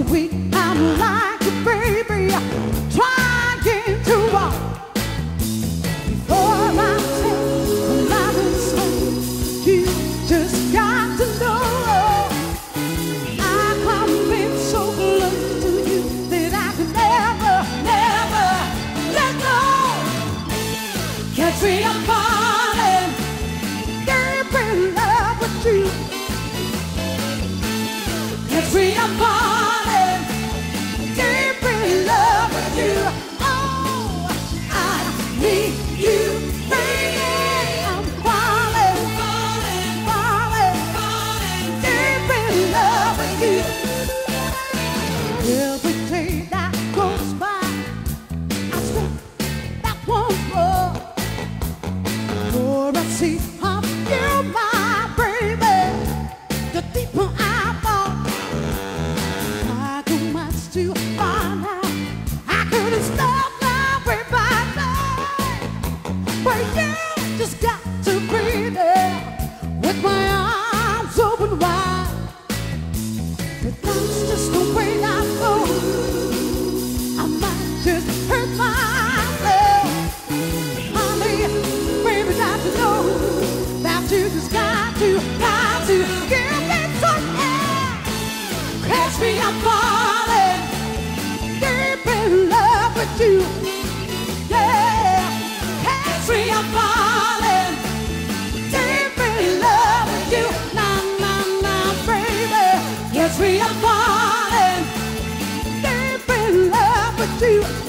weak, I'm like a baby trying to walk. Before I take love and sweat, you just got to know I come in so close to you that I can never, never let go. Catch me, I'm falling, deep in love with you. Catch me, I'm falling, deep in love with you. Oh, I need you, baby. I'm falling, falling, falling, falling, deep in love with you. Every day that goes by, I step back once more, for I see how you, my baby, the deeper I fall. I do much to find out. I couldn't stop now if I tried, but you just got to be there with my arms open wide. But that's just the way I go. I might just hurt myself. Honey, baby, got to know that you just got to give me some air. Catch me, I'm falling, deep in love with you. Yeah, catch me, I'm falling, deep in love with you. Nah, nah, nah, baby. Catch me, I'm falling, deep in love with you.